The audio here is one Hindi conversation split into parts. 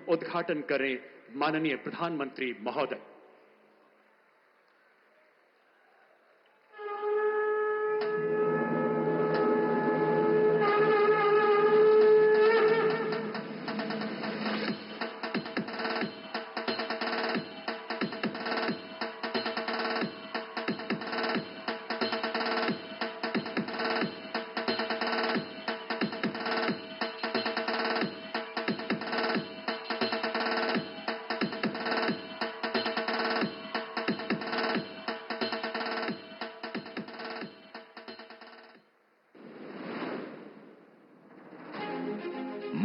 उद्घाटन करें माननीय प्रधानमंत्री महोदय।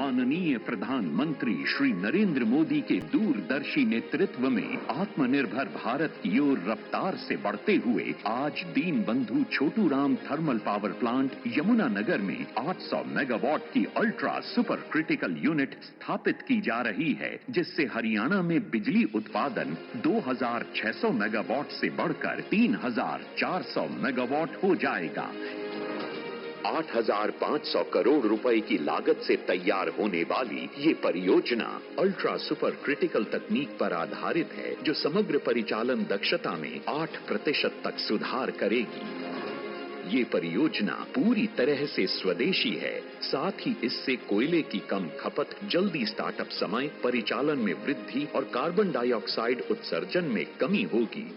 माननीय प्रधानमंत्री श्री नरेंद्र मोदी के दूरदर्शी नेतृत्व में आत्मनिर्भर भारत की ओर रफ्तार से बढ़ते हुए आज Deenbandhu Chhoturam thermal power plant Yamunanagar में 800 मेगावाट की अल्ट्रा सुपर क्रिटिकल यूनिट स्थापित की जा रही है, जिससे हरियाणा में बिजली उत्पादन 2600 मेगावाट से बढ़कर 3400 मेगावाट हो जाएगा। 8,500 करोड़ रुपए की लागत से तैयार होने वाली ये परियोजना अल्ट्रा सुपर क्रिटिकल तकनीक पर आधारित है, जो समग्र परिचालन दक्षता में 8% तक सुधार करेगी। ये परियोजना पूरी तरह से स्वदेशी है, साथ ही इससे कोयले की कम खपत, जल्दी स्टार्टअप समय, परिचालन में वृद्धि और कार्बन डाइऑक्साइड उत्सर्जन में कमी होगी।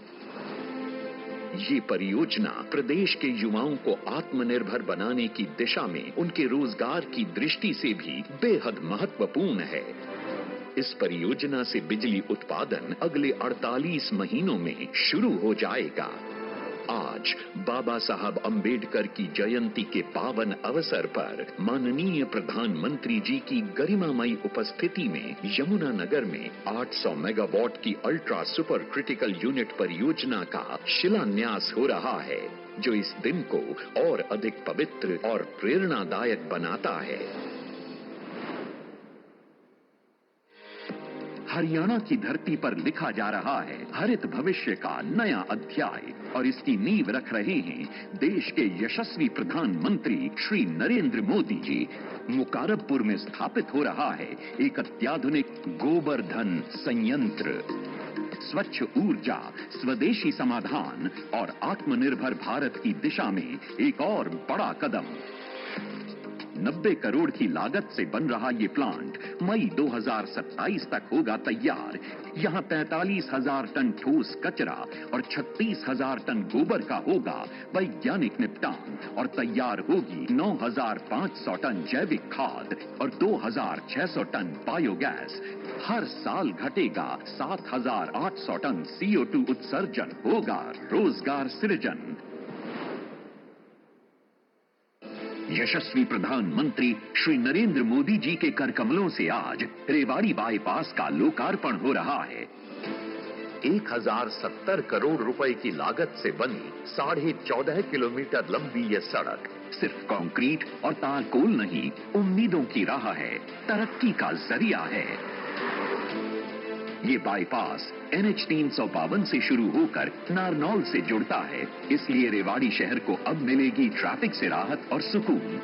ये परियोजना प्रदेश के युवाओं को आत्मनिर्भर बनाने की दिशा में उनके रोजगार की दृष्टि से भी बेहद महत्वपूर्ण है। इस परियोजना से बिजली उत्पादन अगले 48 महीनों में शुरू हो जाएगा। आज बाबा साहब अंबेडकर की जयंती के पावन अवसर पर माननीय प्रधानमंत्री जी की गरिमामयी उपस्थिति में यमुनानगर में 800 मेगावाट की अल्ट्रा सुपर क्रिटिकल यूनिट परियोजना का शिलान्यास हो रहा है, जो इस दिन को और अधिक पवित्र और प्रेरणादायक बनाता है। हरियाणा की धरती पर लिखा जा रहा है हरित भविष्य का नया अध्याय, और इसकी नींव रख रहे हैं देश के यशस्वी प्रधानमंत्री श्री नरेंद्र मोदी जी। मुकारबपुर में स्थापित हो रहा है एक अत्याधुनिक गोबर्धन संयंत्र। स्वच्छ ऊर्जा, स्वदेशी समाधान और आत्मनिर्भर भारत की दिशा में एक और बड़ा कदम। 90 करोड़ की लागत से बन रहा ये प्लांट मई 2027 तक होगा तैयार। यहाँ 43,000 टन ठोस कचरा और 36,000 टन गोबर का होगा वैज्ञानिक निपटान, और तैयार होगी 9,500 टन जैविक खाद और 2,600 टन बायोगैस। हर साल घटेगा 7,800 टन CO2 उत्सर्जन, होगा रोजगार सृजन। यशस्वी प्रधानमंत्री श्री नरेंद्र मोदी जी के करकमलों से आज रेवाड़ी बाईपास का लोकार्पण हो रहा है। 1,070 करोड़ रुपए की लागत से बनी 14.5 किलोमीटर लंबी ये सड़क सिर्फ कंक्रीट और तारकोल नहीं, उम्मीदों की राह है, तरक्की का जरिया है। ये बाईपास NH 352 से शुरू होकर नारनौल से जुड़ता है, इसलिए रेवाड़ी शहर को अब मिलेगी ट्रैफिक से राहत और सुकून।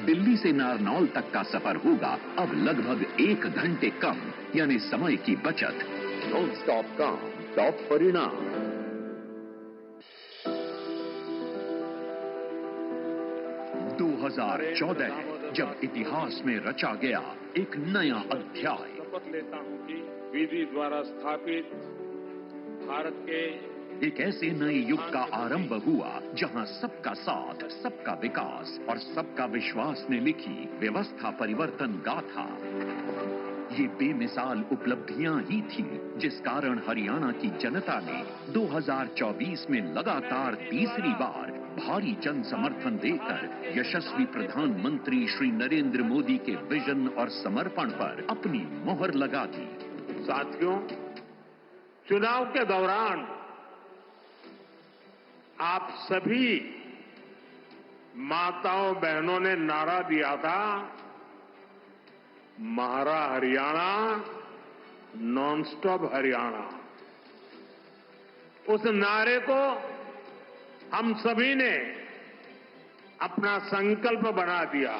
दिल्ली से नारनौल तक का सफर होगा अब लगभग 1 घंटे कम, यानी समय की बचत। नॉन स्टॉप काम, टॉप परिणाम। 2014 जब इतिहास में रचा गया एक नया अध्याय। शपथ लेता हूं कि विधि द्वारा स्थापित भारत के एक ऐसे नए युग का आरंभ हुआ जहां सबका साथ, सबका विकास और सबका विश्वास ने लिखी व्यवस्था परिवर्तन गाथा। ये बेमिसाल उपलब्धियां ही थी जिस कारण हरियाणा की जनता ने 2024 में लगातार तीसरी बार भारी जन समर्थन देकर यशस्वी प्रधानमंत्री श्री नरेंद्र मोदी के विजन और समर्पण पर अपनी मोहर लगा दी। साथियों, चुनाव के दौरान आप सभी माताओं बहनों ने नारा दिया था, महारा हरियाणा, नॉनस्टॉप हरियाणा। उस नारे को हम सभी ने अपना संकल्प बना दिया।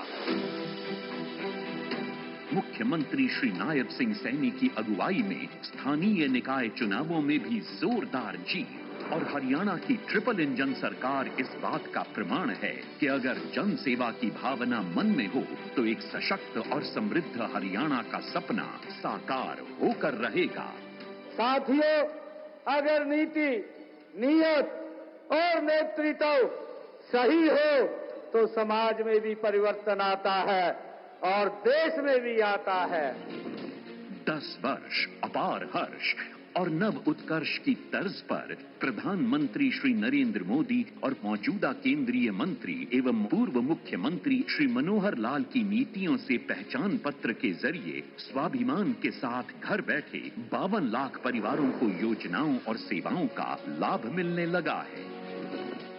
मुख्यमंत्री श्री नायब सिंह सैनी की अगुवाई में स्थानीय निकाय चुनावों में भी जोरदार जीत और हरियाणा की ट्रिपल इंजन सरकार इस बात का प्रमाण है कि अगर जन सेवा की भावना मन में हो तो एक सशक्त और समृद्ध हरियाणा का सपना साकार होकर रहेगा। साथियों, अगर नीति, नीयत और नेतृत्व सही हो तो समाज में भी परिवर्तन आता है और देश में भी आता है। 10 वर्ष अपार हर्ष और नव उत्कर्ष की तर्ज पर प्रधानमंत्री श्री नरेंद्र मोदी और मौजूदा केंद्रीय मंत्री एवं पूर्व मुख्यमंत्री श्री मनोहर लाल की नीतियों से पहचान पत्र के जरिए स्वाभिमान के साथ घर बैठे 52 लाख परिवारों को योजनाओं और सेवाओं का लाभ मिलने लगा है।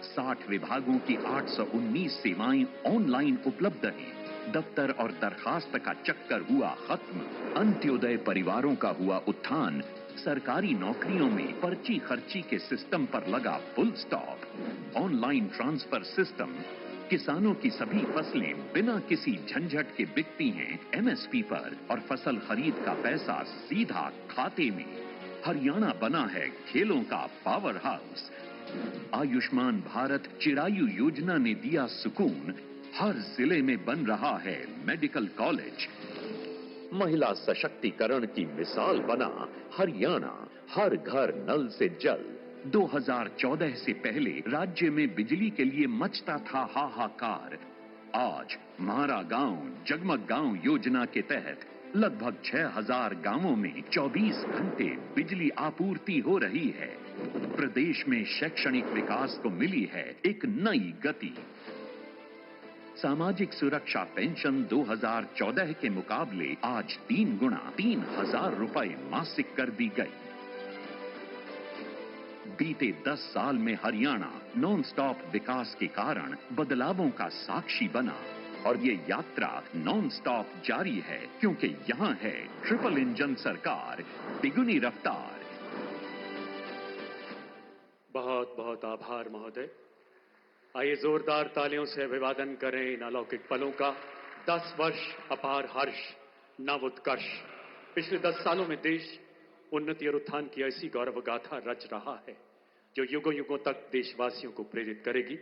60 विभागों की 819 सेवाएं ऑनलाइन उपलब्ध हैं। दफ्तर और दरखास्त का चक्कर हुआ खत्म। अंत्योदय परिवारों का हुआ उत्थान। सरकारी नौकरियों में पर्ची खर्ची के सिस्टम पर लगा full stop. Online transfer system. किसानों की सभी फसलें बिना किसी झंझट के बिकती हैं एमएसपी पर और फसल खरीद का पैसा सीधा खाते में। हरियाणा बना है खेलों का पावर हाउस। आयुष्मान भारत चिरायु योजना ने दिया सुकून। हर जिले में बन रहा है मेडिकल कॉलेज। महिला सशक्तिकरण की मिसाल बना हरियाणा। हर घर नल से जल। 2014 से पहले राज्य में बिजली के लिए मचता था हाहाकार। आज म्हारा गांव जगमग गांव योजना के तहत लगभग 6000 गांवों में 24 घंटे बिजली आपूर्ति हो रही है। प्रदेश में शैक्षणिक विकास को मिली है एक नई गति। सामाजिक सुरक्षा पेंशन 2014 के मुकाबले आज 3 गुना 3000 रुपए मासिक कर दी गई। बीते 10 साल में हरियाणा नॉन स्टॉप विकास के कारण बदलावों का साक्षी बना और ये यात्रा नॉन स्टॉप जारी है क्योंकि यहाँ है ट्रिपल इंजन सरकार, तिगुनी रफ्तार। बहुत बहुत आभार महोदय। आइए जोरदार तालियों से अभिवादन करें इन अलौकिक पलों का। 10 वर्ष अपार हर्ष, नव उत्कर्ष। पिछले 10 सालों में देश उन्नति और उत्थान की ऐसी गौरव गाथा रच रहा है जो युगों युगों तक देशवासियों को प्रेरित करेगी।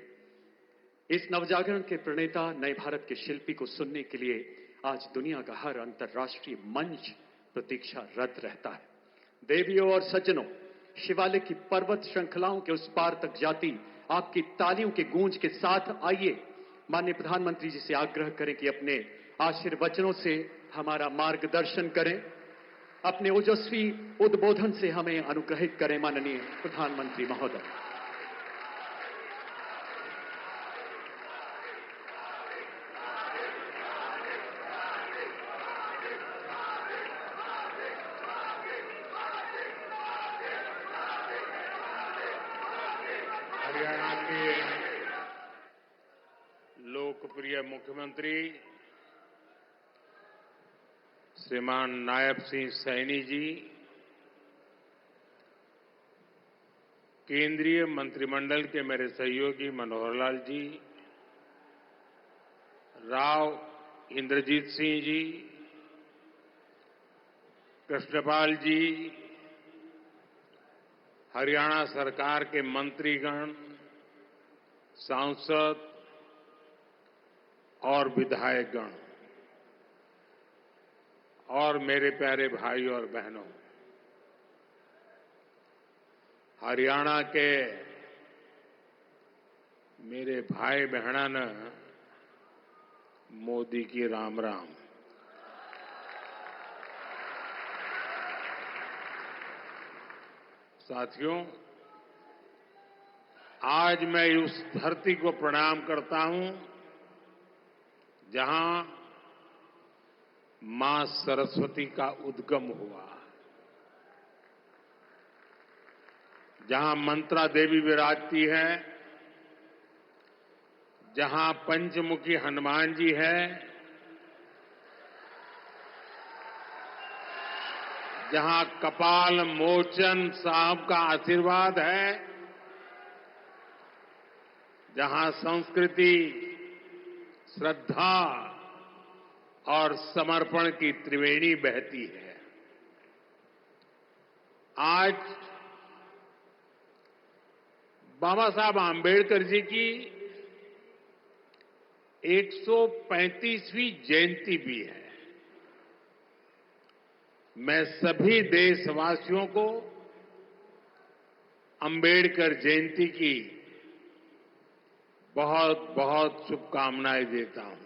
इस नवजागरण के प्रणेता नए भारत के शिल्पी को सुनने के लिए आज दुनिया का हर अंतर्राष्ट्रीय मंच प्रतीक्षारत रहता है। देवियों और सज्जनों, शिवालिक की पर्वत श्रृंखलाओं के उस पार तक जाती आपकी तालियों के गूंज के साथ आइए माननीय प्रधानमंत्री जी से आग्रह करें कि अपने आशीर्वचनों से हमारा मार्गदर्शन करें, अपने ओजस्वी उद्बोधन से हमें अनुग्रहित करें। माननीय प्रधानमंत्री महोदय। हरियाणा के लोकप्रिय मुख्यमंत्री श्रीमान नायब सिंह सैनी जी, केंद्रीय मंत्रिमंडल के मेरे सहयोगी मनोहर लाल जी, राव इंद्रजीत सिंह जी, कृष्णपाल जी, हरियाणा सरकार के मंत्रीगण, सांसद और विधायकगण और मेरे प्यारे भाई और बहनों, हरियाणा के मेरे भाई बहनन मोदी की राम राम। साथियों, आज मैं उस धरती को प्रणाम करता हूं जहां मां सरस्वती का उद्गम हुआ, जहां मंत्रा देवी विराजती है, जहां पंचमुखी हनुमान जी है, जहां कपाल मोचन साहब का आशीर्वाद है, जहां संस्कृति, श्रद्धा और समर्पण की त्रिवेणी बहती है। आज बाबा साहब आंबेडकर जी की 135वीं जयंती भी है। मैं सभी देशवासियों को अंबेडकर जयंती की बहुत बहुत शुभकामनाएं देता हूं।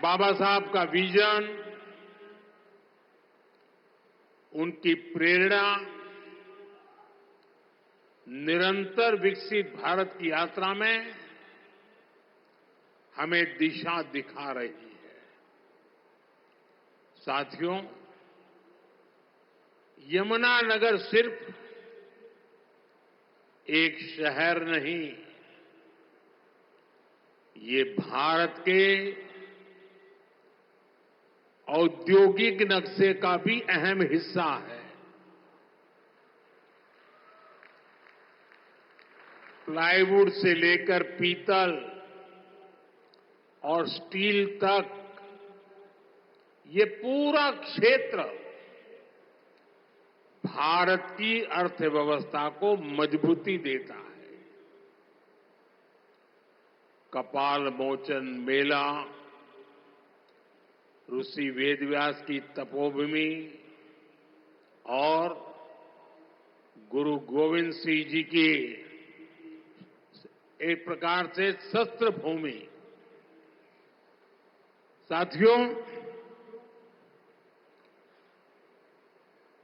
बाबा साहब का विजन, उनकी प्रेरणा निरंतर विकसित भारत की यात्रा में हमें दिशा दिखा रही है। साथियों, यमुनानगर सिर्फ एक शहर नहीं, ये भारत के औद्योगिक नक्शे का भी अहम हिस्सा है। प्लाईवुड से लेकर पीतल और स्टील तक ये पूरा क्षेत्र भारत की अर्थव्यवस्था को मजबूती देता है। कपाल मोचन मेला, ऋषि वेदव्यास की तपोभूमि और गुरु गोविंद सिंह जी की एक प्रकार से शस्त्र भूमि। साथियों,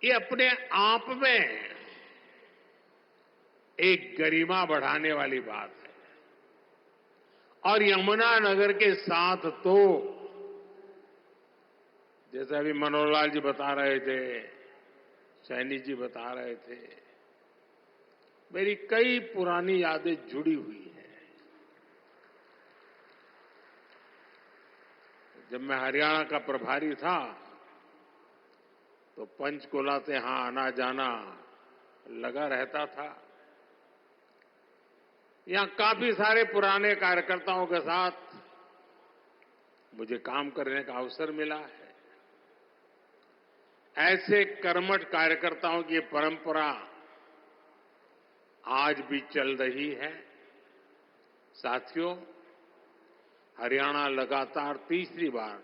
ये अपने आप में एक गरिमा बढ़ाने वाली बात है। और यमुनानगर के साथ तो जैसे अभी मनोहर लाल जी बता रहे थे, सैनी जी बता रहे थे, मेरी कई पुरानी यादें जुड़ी हुई हैं। जब मैं हरियाणा का प्रभारी था तो पंचकुला से यहां आना जाना लगा रहता था। यहां काफी सारे पुराने कार्यकर्ताओं के साथ मुझे काम करने का अवसर मिला है। ऐसे कर्मठ कार्यकर्ताओं की परंपरा आज भी चल रही है। साथियों, हरियाणा लगातार तीसरी बार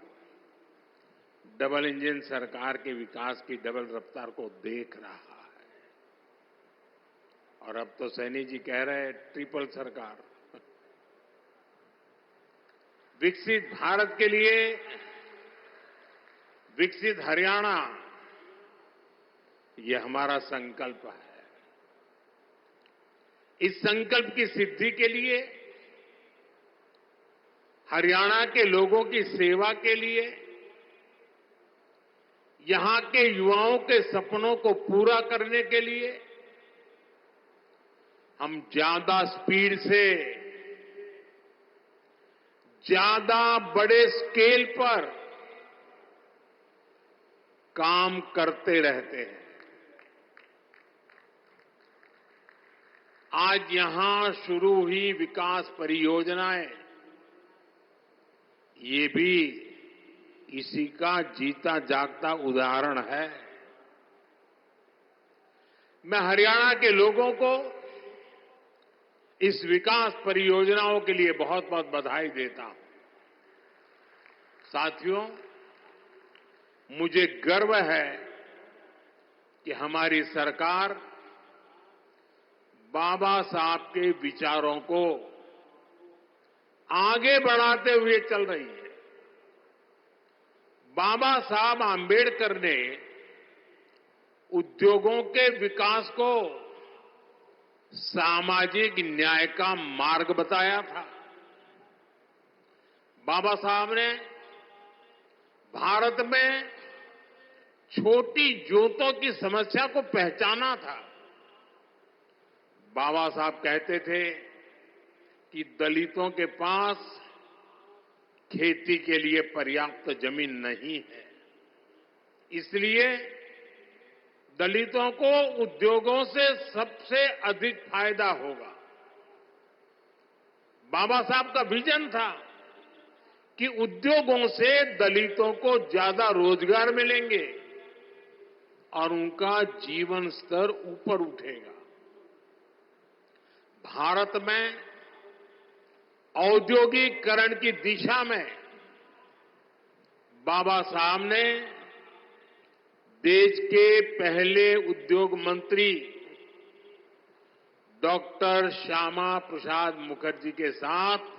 डबल इंजन सरकार के विकास की डबल रफ्तार को देख रहा है। और अब तो सैनी जी कह रहे हैं ट्रिपल सरकार। विकसित भारत के लिए विकसित हरियाणा, ये हमारा संकल्प है। इस संकल्प की सिद्धि के लिए, हरियाणा के लोगों की सेवा के लिए, यहां के युवाओं के सपनों को पूरा करने के लिए हम ज्यादा स्पीड से, ज्यादा बड़े स्केल पर काम करते रहते हैं। आज यहां शुरू हुई विकास परियोजनाएं, ये भी इसी का जीता जागता उदाहरण है। मैं हरियाणा के लोगों को इस विकास परियोजनाओं के लिए बहुत बहुत बधाई देता हूं। साथियों, मुझे गर्व है कि हमारी सरकार बाबा साहब के विचारों को आगे बढ़ाते हुए चल रही है। बाबा साहब आंबेडकर ने उद्योगों के विकास को सामाजिक न्याय का मार्ग बताया था। बाबा साहब ने भारत में छोटी जोतों की समस्या को पहचाना था। बाबा साहब कहते थे कि दलितों के पास खेती के लिए पर्याप्त जमीन नहीं है, इसलिए दलितों को उद्योगों से सबसे अधिक फायदा होगा। बाबा साहब का विजन था कि उद्योगों से दलितों को ज्यादा रोजगार मिलेंगे और उनका जीवन स्तर ऊपर उठेगा। भारत में औद्योगिकरण की दिशा में बाबा साहब ने देश के पहले उद्योग मंत्री डॉक्टर श्यामा प्रसाद मुखर्जी के साथ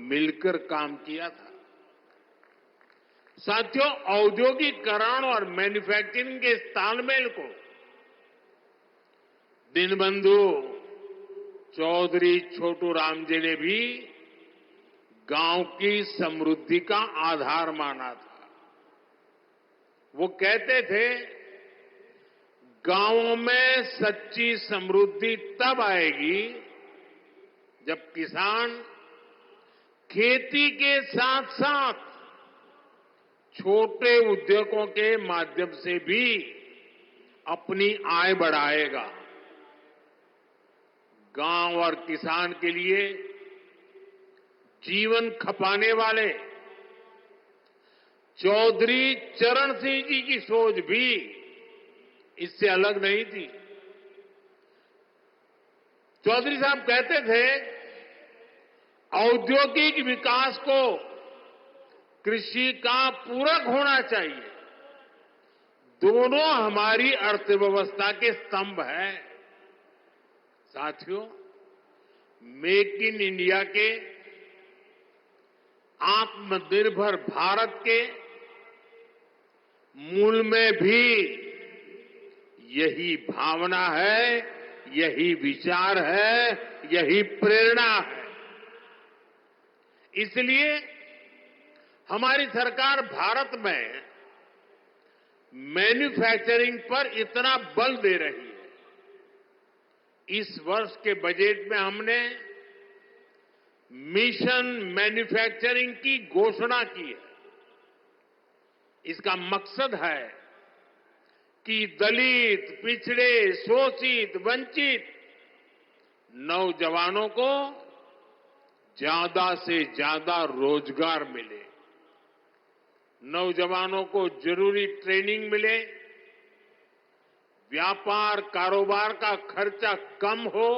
मिलकर काम किया था। साथियों, औद्योगिकरण और मैन्युफैक्चरिंग के इस तालमेल को दीनबंधु चौधरी छोटू राम जी ने भी गांव की समृद्धि का आधार माना था। वो कहते थे, गांवों में सच्ची समृद्धि तब आएगी जब किसान खेती के साथ साथ छोटे उद्योगों के माध्यम से भी अपनी आय बढ़ाएगा। गांव और किसान के लिए जीवन खपाने वाले चौधरी चरण सिंह जी की सोच भी इससे अलग नहीं थी। चौधरी साहब कहते थे, औद्योगिक विकास को कृषि का पूरक होना चाहिए। दोनों हमारी अर्थव्यवस्था के स्तंभ हैं। साथियों, मेक इन इंडिया के, आत्मनिर्भर भारत के मूल में भी यही भावना है, यही विचार है, यही प्रेरणा है। इसलिए हमारी सरकार भारत में मैन्युफैक्चरिंग पर इतना बल दे रही है। इस वर्ष के बजट में हमने मिशन मैन्युफैक्चरिंग की घोषणा की है। इसका मकसद है कि दलित, पिछड़े, शोषित, वंचित नौजवानों को ज्यादा से ज्यादा रोजगार मिले, नौजवानों को जरूरी ट्रेनिंग मिले, व्यापार कारोबार का खर्चा कम हो,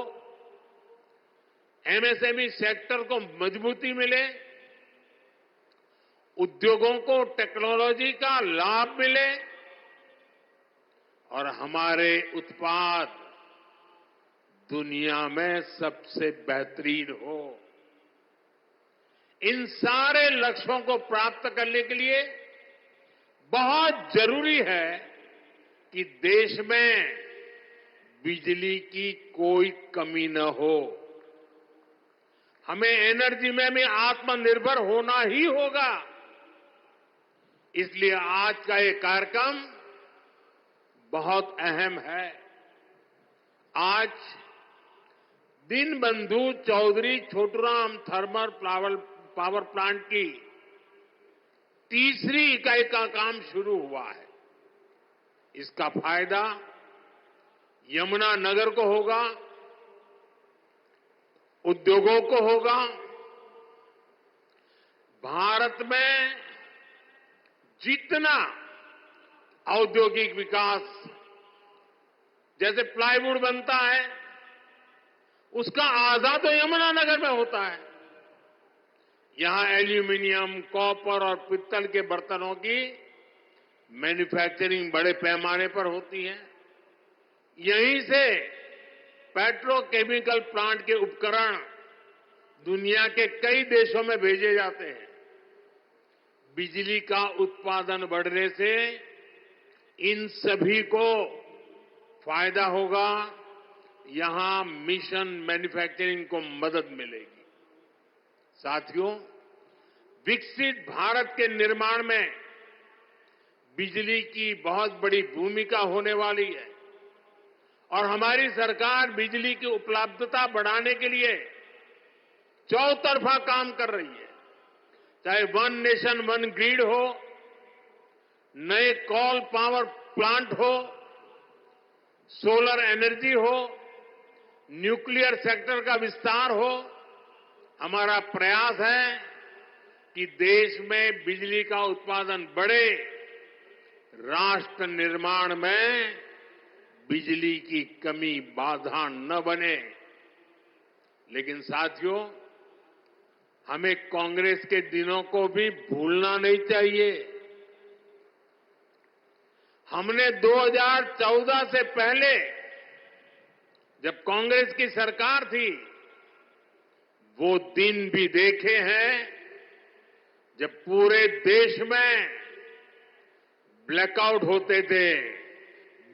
एमएसएमई सेक्टर को मजबूती मिले, उद्योगों को टेक्नोलॉजी का लाभ मिले और हमारे उत्पाद दुनिया में सबसे बेहतरीन हो। इन सारे लक्ष्यों को प्राप्त करने के लिए बहुत जरूरी है कि देश में बिजली की कोई कमी न हो। हमें एनर्जी में भी आत्मनिर्भर होना ही होगा। इसलिए आज का ये कार्यक्रम बहुत अहम है। आज Deenbandhu Chaudhary Chhoturam thermal power plant की तीसरी इकाई का काम शुरू हुआ है। इसका फायदा यमुनानगर को होगा, उद्योगों को होगा। भारत में जितना औद्योगिक विकास, जैसे प्लाईवुड बनता है, उसका आधा तो यमुनानगर में होता है। यहां एल्यूमिनियम, कॉपर और पित्तल के बर्तनों की मैन्युफैक्चरिंग बड़े पैमाने पर होती है। यहीं से पेट्रोकेमिकल प्लांट के उपकरण दुनिया के कई देशों में भेजे जाते हैं। बिजली का उत्पादन बढ़ने से इन सभी को फायदा होगा। यहां मिशन मैन्युफैक्चरिंग को मदद मिलेगी। साथियों, विकसित भारत के निर्माण में बिजली की बहुत बड़ी भूमिका होने वाली है और हमारी सरकार बिजली की उपलब्धता बढ़ाने के लिए चौतरफा काम कर रही है। चाहे वन नेशन वन ग्रिड हो, नए कोल पावर प्लांट हो, सोलर एनर्जी हो, न्यूक्लियर सेक्टर का विस्तार हो, हमारा प्रयास है कि देश में बिजली का उत्पादन बढ़े, राष्ट्र निर्माण में बिजली की कमी बाधा न बने। लेकिन साथियों, हमें कांग्रेस के दिनों को भी भूलना नहीं चाहिए। हमने 2014 से पहले, जब कांग्रेस की सरकार थी, वो दिन भी देखे हैं जब पूरे देश में ब्लैकआउट होते थे,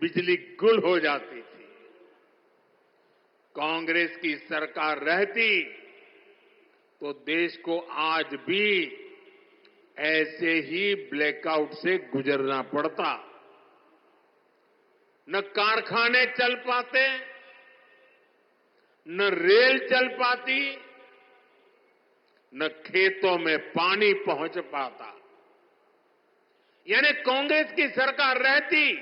बिजली गुल हो जाती थी। कांग्रेस की सरकार रहती तो देश को आज भी ऐसे ही ब्लैकआउट से गुजरना पड़ता। न कारखाने चल पाते, न रेल चल पाती, न खेतों में पानी पहुंच पाता। यानी कांग्रेस की सरकार रहती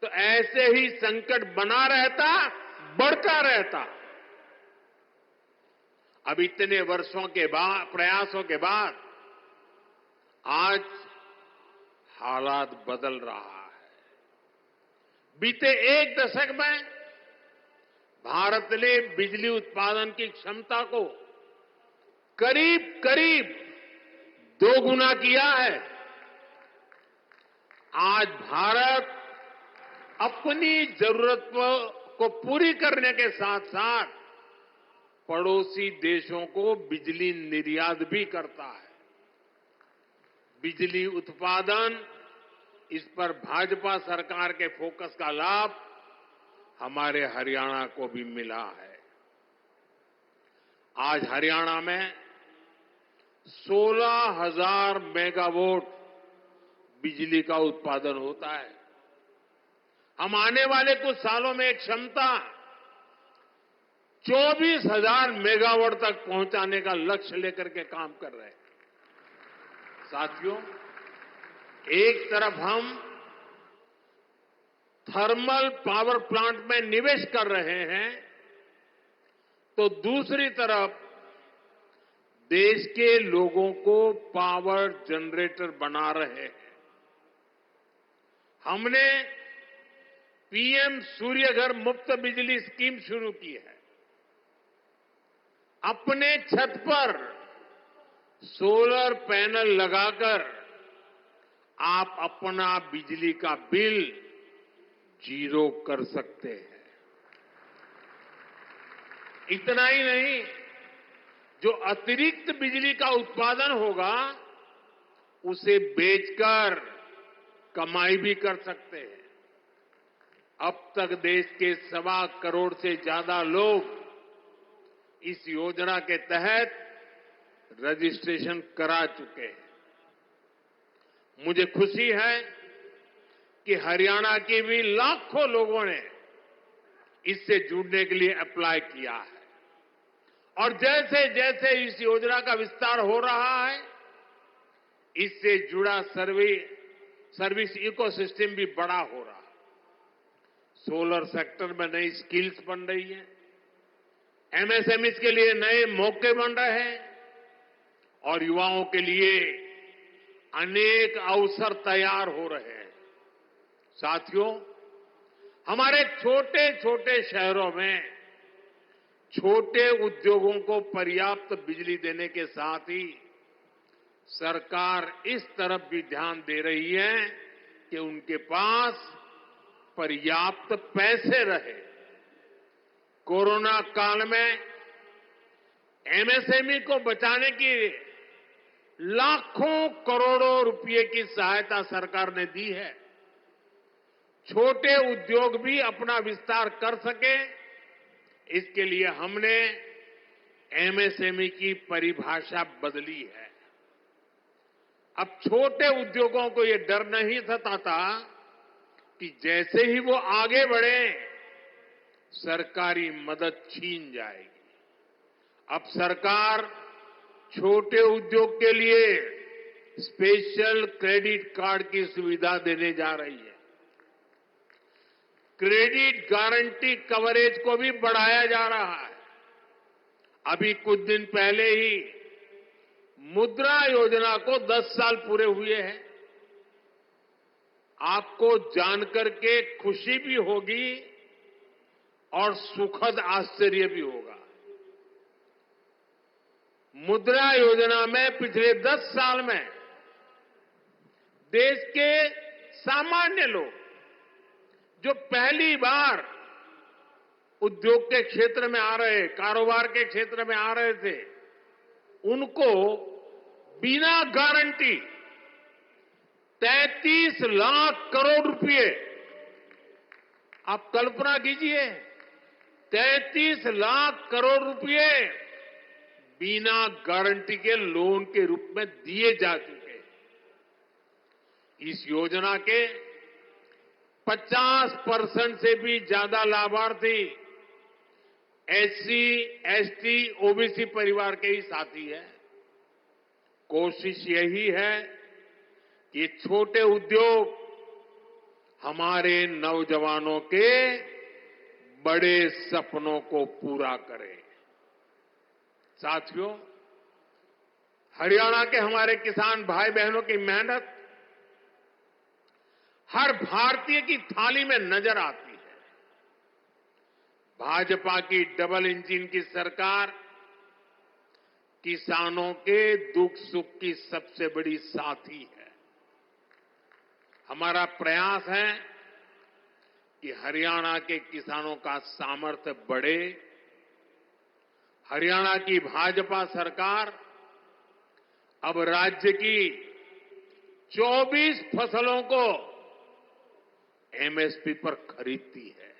तो ऐसे ही संकट बना रहता, बढ़ता रहता। अब इतने वर्षों के बाद, प्रयासों के बाद आज हालात बदल रहा है। बीते एक दशक में भारत ने बिजली उत्पादन की क्षमता को करीब करीब 2 गुना किया है। आज भारत अपनी जरूरत को पूरी करने के साथ साथ पड़ोसी देशों को बिजली निर्यात भी करता है। बिजली उत्पादन, इस पर भाजपा सरकार के फोकस का लाभ हमारे हरियाणा को भी मिला है। आज हरियाणा में 16,000 मेगावाट बिजली का उत्पादन होता है। हम आने वाले कुछ सालों में एक क्षमता 24,000 मेगावाट तक पहुंचाने का लक्ष्य लेकर के काम कर रहे हैं। साथियों, एक तरफ हम थर्मल पावर प्लांट में निवेश कर रहे हैं, तो दूसरी तरफ देश के लोगों को पावर जनरेटर बना रहे हैं। हमने पीएम सूर्यघर मुफ्त बिजली स्कीम शुरू की है। अपने छत पर सोलर पैनल लगाकर आप अपना बिजली का बिल 0 कर सकते हैं। इतना ही नहीं, जो अतिरिक्त बिजली का उत्पादन होगा उसे बेचकर कमाई भी कर सकते हैं। अब तक देश के 1.25 करोड़ से ज्यादा लोग इस योजना के तहत रजिस्ट्रेशन करा चुके हैं। मुझे खुशी है कि हरियाणा के भी लाखों लोगों ने इससे जुड़ने के लिए अप्लाई किया है। और जैसे जैसे इस योजना का विस्तार हो रहा है, इससे जुड़ा सर्विस इकोसिस्टम भी बड़ा हो रहा है। सोलर सेक्टर में नई स्किल्स बन रही है, एमएसएमईज के लिए नए मौके बन रहे हैं और युवाओं के लिए अनेक अवसर तैयार हो रहे हैं। साथियों, हमारे छोटे छोटे शहरों में छोटे उद्योगों को पर्याप्त बिजली देने के साथ ही सरकार इस तरफ भी ध्यान दे रही है कि उनके पास पर्याप्त पैसे रहे। कोरोना काल में एमएसएमई को बचाने की लाखों करोड़ों रुपए की सहायता सरकार ने दी है। छोटे उद्योग भी अपना विस्तार कर सके, इसके लिए हमने एमएसएमई की परिभाषा बदली है। अब छोटे उद्योगों को ये डर नहीं सताता कि जैसे ही वो आगे बढ़े सरकारी मदद छीन जाएगी। अब सरकार छोटे उद्योग के लिए स्पेशल क्रेडिट कार्ड की सुविधा देने जा रही है। क्रेडिट गारंटी कवरेज को भी बढ़ाया जा रहा है। अभी कुछ दिन पहले ही मुद्रा योजना को 10 साल पूरे हुए हैं। आपको जानकर के खुशी भी होगी और सुखद आश्चर्य भी होगा। मुद्रा योजना में पिछले 10 साल में देश के सामान्य लोग जो पहली बार उद्योग के क्षेत्र में आ रहे, कारोबार के क्षेत्र में आ रहे थे, उनको बिना गारंटी 33 लाख करोड़ रुपए, आप कल्पना कीजिए, 33 लाख करोड़ रुपए बिना गारंटी के लोन के रूप में दिए जा चुके हैं। इस योजना के 50% से भी ज्यादा लाभार्थी एससी, एसटी, ओबीसी परिवार के ही साथी हैं। कोशिश यही है कि छोटे उद्योग हमारे नौजवानों के बड़े सपनों को पूरा करें। साथियों, हरियाणा के हमारे किसान भाई बहनों की मेहनत हर भारतीय की थाली में नजर आती है। भाजपा की डबल इंजन की सरकार किसानों के दुख सुख की सबसे बड़ी साथी है। हमारा प्रयास है कि हरियाणा के किसानों का सामर्थ्य बढ़े। हरियाणा की भाजपा सरकार अब राज्य की 24 फसलों को एमएसपी पर खरीदती है।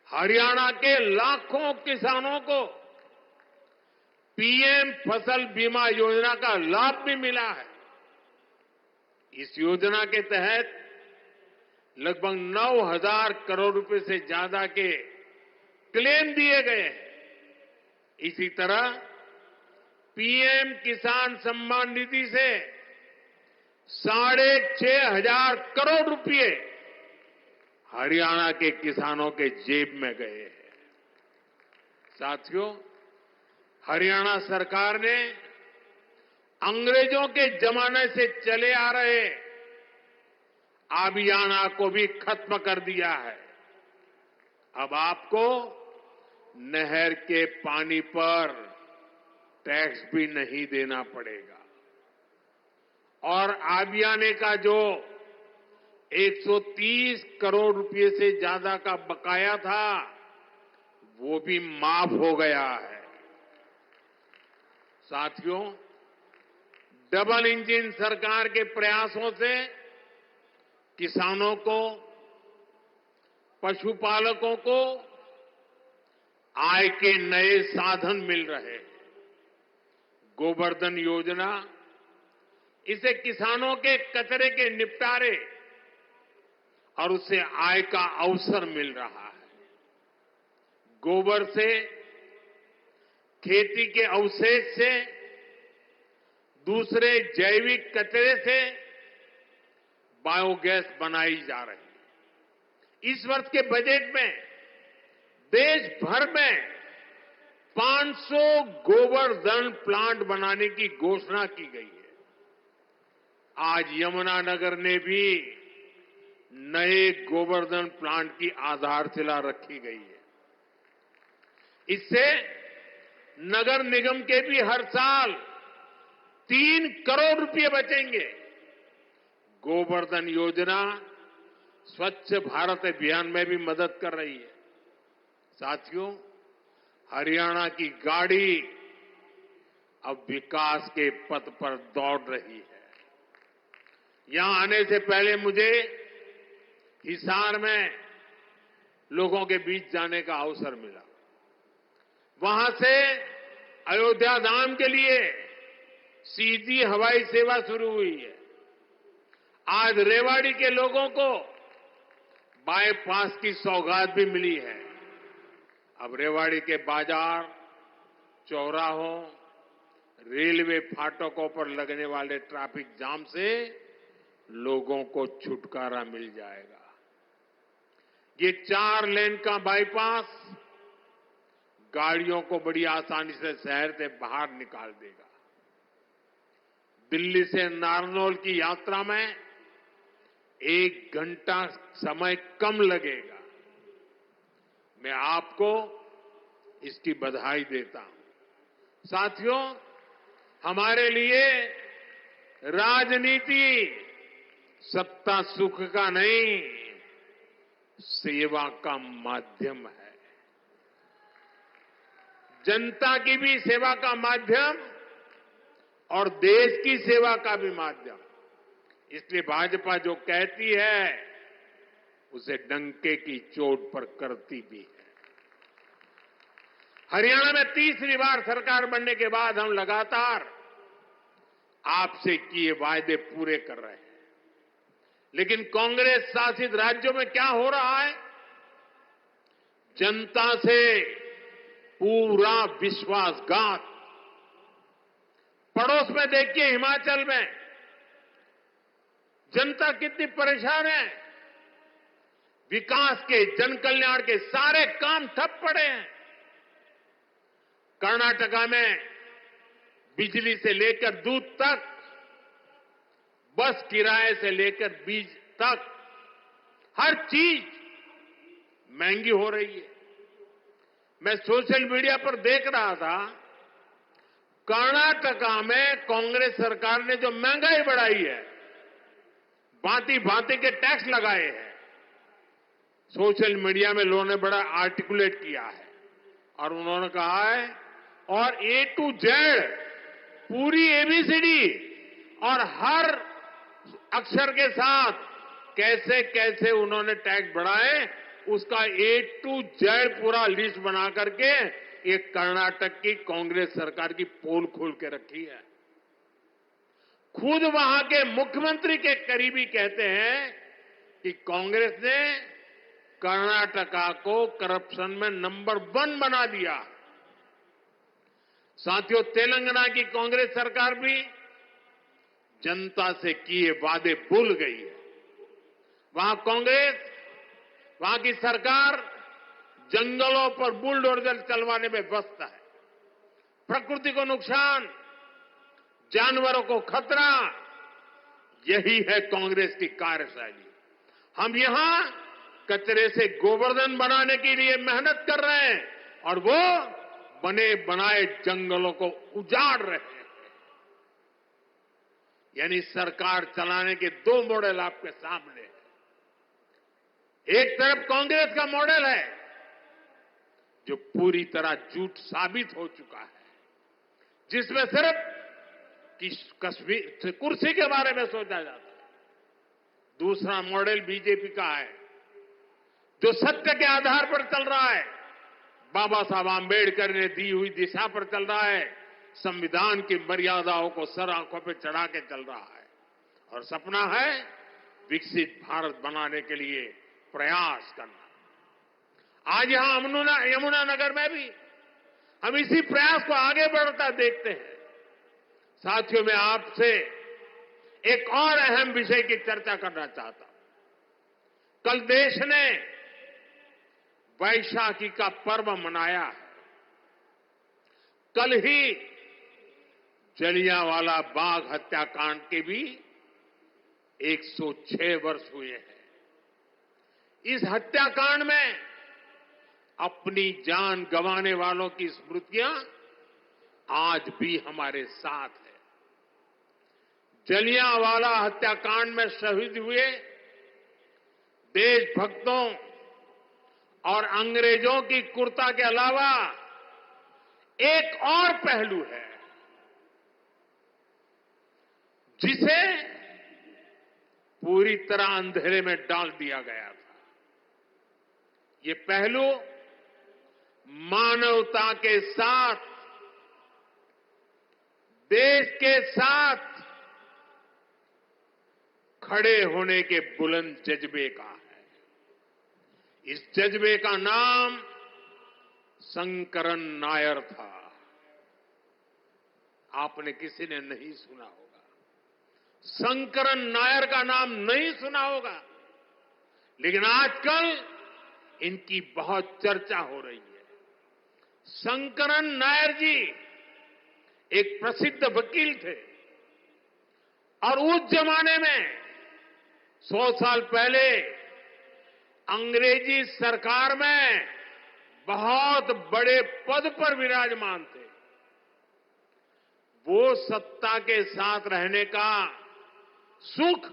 हरियाणा के लाखों किसानों को पीएम फसल बीमा योजना का लाभ भी मिला है। इस योजना के तहत लगभग 9,000 करोड़ रुपए से ज्यादा के क्लेम दिए गए हैं। इसी तरह पीएम किसान सम्मान निधि से 6,500 करोड़ रुपए हरियाणा के किसानों के जेब में गए हैं। साथियों, हरियाणा सरकार ने अंग्रेजों के जमाने से चले आ रहे आबियाना को भी खत्म कर दिया है। अब आपको नहर के पानी पर टैक्स भी नहीं देना पड़ेगा और आबियाने का जो 130 करोड़ रुपए से ज्यादा का बकाया था, वो भी माफ हो गया है। साथियों, डबल इंजन सरकार के प्रयासों से किसानों को, पशुपालकों को आय के नए साधन मिल रहे हैं। गोवर्धन योजना, इसे किसानों के कचरे के निपटारे और उससे आय का अवसर मिल रहा है। गोबर से, खेती के अवशेष से, दूसरे जैविक कचरे से बायोगैस बनाई जा रही है। इस वर्ष के बजट में देश भर में 500 गोवर्धन प्लांट बनाने की घोषणा की गई है। आज यमुनानगर ने भी नए गोवर्धन प्लांट की आधारशिला रखी गई है। इससे नगर निगम के भी हर साल 3 करोड़ रुपए बचेंगे। गोवर्धन योजना स्वच्छ भारत अभियान में भी मदद कर रही है। साथियों, हरियाणा की गाड़ी अब विकास के पथ पर दौड़ रही है। यहां आने से पहले मुझे हिसार में लोगों के बीच जाने का अवसर मिला। वहां से अयोध्या धाम के लिए सीधी हवाई सेवा शुरू हुई है। आज रेवाड़ी के लोगों को बाईपास की सौगात भी मिली है। अब रेवाड़ी के बाजार, चौराहों, रेलवे फाटकों पर लगने वाले ट्रैफिक जाम से लोगों को छुटकारा मिल जाएगा। ये 4 लेन का बाईपास गाड़ियों को बड़ी आसानी से शहर से बाहर निकाल देगा। दिल्ली से नारनौल की यात्रा में 1 घंटा समय कम लगेगा। मैं आपको इसकी बधाई देता हूं। साथियों, हमारे लिए राजनीति सत्ता सुख का नहीं, सेवा का माध्यम है। जनता की भी सेवा का माध्यम और देश की सेवा का भी माध्यम। इसलिए भाजपा जो कहती है उसे डंके की चोट पर करती भी है। हरियाणा में तीसरी बार सरकार बनने के बाद हम लगातार आपसे किए वायदे पूरे कर रहे हैं। लेकिन कांग्रेस शासित राज्यों में क्या हो रहा है? जनता से पूरा विश्वासघात। पड़ोस में देखिए, हिमाचल में जनता कितनी परेशान है। विकास के, जन कल्याण के सारे काम ठप पड़े हैं। कर्नाटका में बिजली से लेकर दूध तक, बस किराए से लेकर बीज तक, हर चीज महंगी हो रही है। मैं सोशल मीडिया पर देख रहा था, कर्नाटका में कांग्रेस सरकार ने जो महंगाई बढ़ाई है, भांति भांति के टैक्स लगाए हैं। सोशल मीडिया में लोगों ने बड़ा आर्टिकुलेट किया है और उन्होंने कहा है, और A to Z पूरी ABCD और हर अक्षर के साथ कैसे कैसे उन्होंने टैक्स बढ़ाए, उसका A to Z पूरा लिस्ट बना करके एक कर्नाटक की कांग्रेस सरकार की पोल खोल के रखी है। खुद वहां के मुख्यमंत्री के करीबी कहते हैं कि कांग्रेस ने कर्नाटका को करप्शन में नंबर 1 बना दिया। साथियों, तेलंगाना की कांग्रेस सरकार भी जनता से किए वादे भूल गई है। वहां कांग्रेस, वहां की सरकार जंगलों पर बुलडोजर चलवाने में व्यस्त है। प्रकृति को नुकसान, जानवरों को खतरा, यही है कांग्रेस की कार्यशैली। हम यहां कचरे से गोवर्धन बनाने के लिए मेहनत कर रहे हैं और वो बने बनाए जंगलों को उजाड़ रहे हैं। यानी सरकार चलाने के 2 मॉडल आपके सामने हैं। एक तरफ कांग्रेस का मॉडल है जो पूरी तरह झूठ साबित हो चुका है, जिसमें सिर्फ कश्मीर कुर्सी के बारे में सोचा जाता है। दूसरा मॉडल बीजेपी का है जो सत्य के आधार पर चल रहा है, बाबा साहब आंबेडकर ने दी हुई दिशा पर चल रहा है, संविधान की मर्यादाओं को सर आंखों पर चढ़ा के चल रहा है और सपना है विकसित भारत बनाने के लिए प्रयास करना। आज यहां यमुनानगर में भी हम इसी प्रयास को आगे बढ़ता देखते हैं। साथियों, मैं आपसे एक और अहम विषय की चर्चा करना चाहता हूं। कल देश ने वैशाखी का पर्व मनाया है। कल ही जलियांवाला बाग हत्याकांड के भी 106 वर्ष हुए हैं। इस हत्याकांड में अपनी जान गंवाने वालों की स्मृतियां आज भी हमारे साथ है। जलियांवाला हत्याकांड में शहीद हुए देशभक्तों और अंग्रेजों की क्रूरता के अलावा एक और पहलू है जिसे पूरी तरह अंधेरे में डाल दिया गया था। ये पहलू मानवता के साथ, देश के साथ खड़े होने के बुलंद जज्बे का है। इस जज्बे का नाम शंकरन नायर था। आपने किसी ने नहीं सुना होगा, शंकरन नायर का नाम नहीं सुना होगा, लेकिन आजकल इनकी बहुत चर्चा हो रही है। शंकरन नायर जी एक प्रसिद्ध वकील थे और उस जमाने में 100 साल पहले अंग्रेजी सरकार में बहुत बड़े पद पर विराजमान थे। वो सत्ता के साथ रहने का सुख,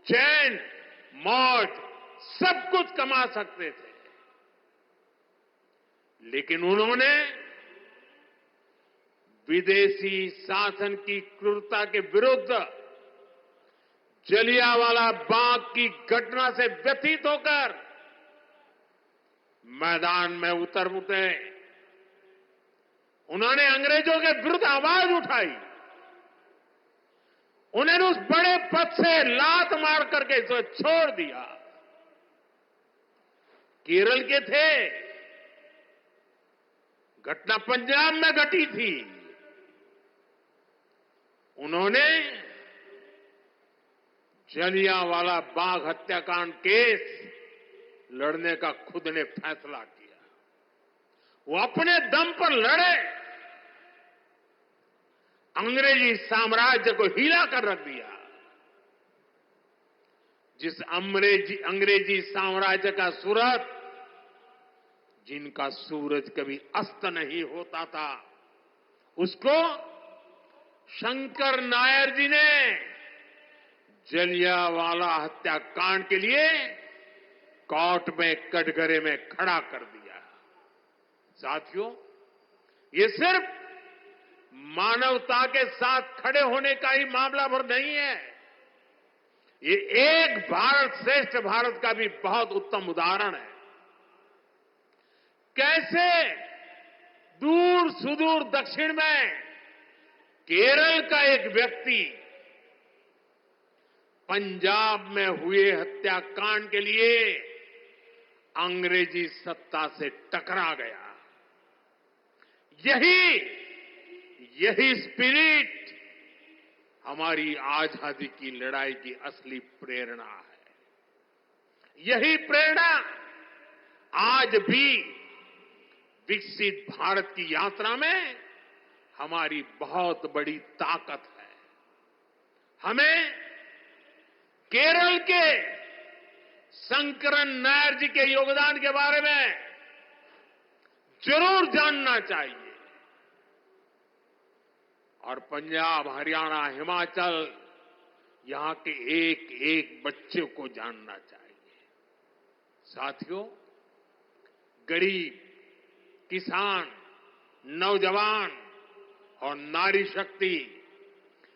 चैन, मौज सब कुछ कमा सकते थे, लेकिन उन्होंने विदेशी शासन की क्रूरता के विरुद्ध जलियांवाला बाग की घटना से व्यथित होकर मैदान में उतरे। उन्होंने अंग्रेजों के विरुद्ध आवाज उठाई। उन्होंने उस बड़े पद से लात मार करके इसे छोड़ दिया। केरल के थे, घटना पंजाब में घटी थी। उन्होंने जलियांवाला बाग हत्याकांड केस लड़ने का खुद ने फैसला किया। वो अपने दम पर लड़े, अंग्रेजी साम्राज्य को हिला कर रख दिया। जिस अंग्रेजी साम्राज्य का सूरज, जिनका सूरज कभी अस्त नहीं होता था, उसको शंकर नायर जी ने जलियांवाला हत्याकांड के लिए कोर्ट में कटघरे में खड़ा कर दिया। साथियों, ये सिर्फ मानवता के साथ खड़े होने का ही मामला भर नहीं है, ये एक भारत श्रेष्ठ भारत का भी बहुत उत्तम उदाहरण है। कैसे दूर सुदूर दक्षिण में केरल का एक व्यक्ति पंजाब में हुए हत्याकांड के लिए अंग्रेजी सत्ता से टकरा गया। यही स्पिरिट हमारी आजादी की लड़ाई की असली प्रेरणा है। यही प्रेरणा आज भी विकसित भारत की यात्रा में हमारी बहुत बड़ी ताकत है। हमें केरल के शंकरन नायर जी के योगदान के बारे में जरूर जानना चाहिए और पंजाब, हरियाणा, हिमाचल, यहां के एक एक बच्चे को जानना चाहिए। साथियों, गरीब, किसान, नौजवान और नारी शक्ति,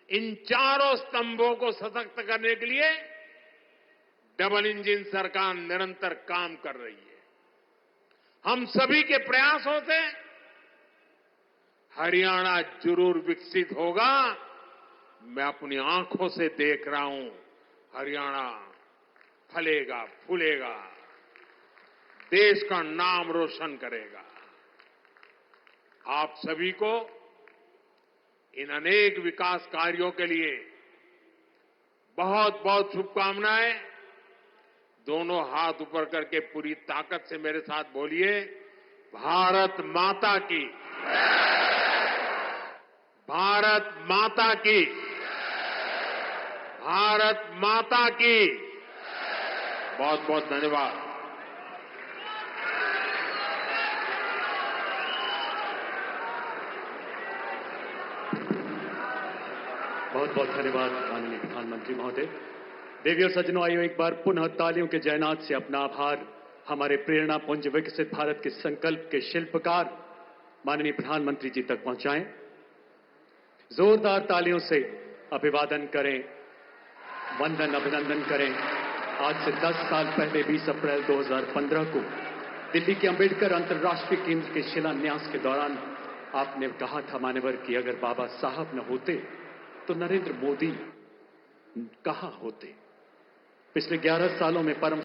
इन चारों स्तंभों को सशक्त करने के लिए डबल इंजन सरकार निरंतर काम कर रही है। हम सभी के प्रयासों से हरियाणा जरूर विकसित होगा। मैं अपनी आंखों से देख रहा हूं, हरियाणा फलेगा, फूलेगा, देश का नाम रोशन करेगा। आप सभी को इन अनेक विकास कार्यों के लिए बहुत बहुत शुभकामनाएं। दोनों हाथ ऊपर करके पूरी ताकत से मेरे साथ बोलिए, भारत माता की, भारत माता की, भारत माता की। बहुत बहुत धन्यवाद। बहुत बहुत धन्यवाद माननीय प्रधानमंत्री महोदय। देवियों सज्जनों, आइए एक बार पुनः तालियों के जयनाद से अपना आभार हमारे प्रेरणा पुंज विकसित भारत के संकल्प के शिल्पकार माननीय प्रधानमंत्री जी तक पहुंचाएं। जोरदार तालियों से अभिवादन करें, वंदन अभिनंदन करें। आज से 10 साल पहले 20 अप्रैल 2015 को दिल्ली के अंबेडकर अंतर्राष्ट्रीय केंद्र के शिलान्यास के दौरान आपने कहा था मान्यवर कि अगर बाबा साहब न होते तो नरेंद्र मोदी कहां होते। पिछले 11 सालों में परम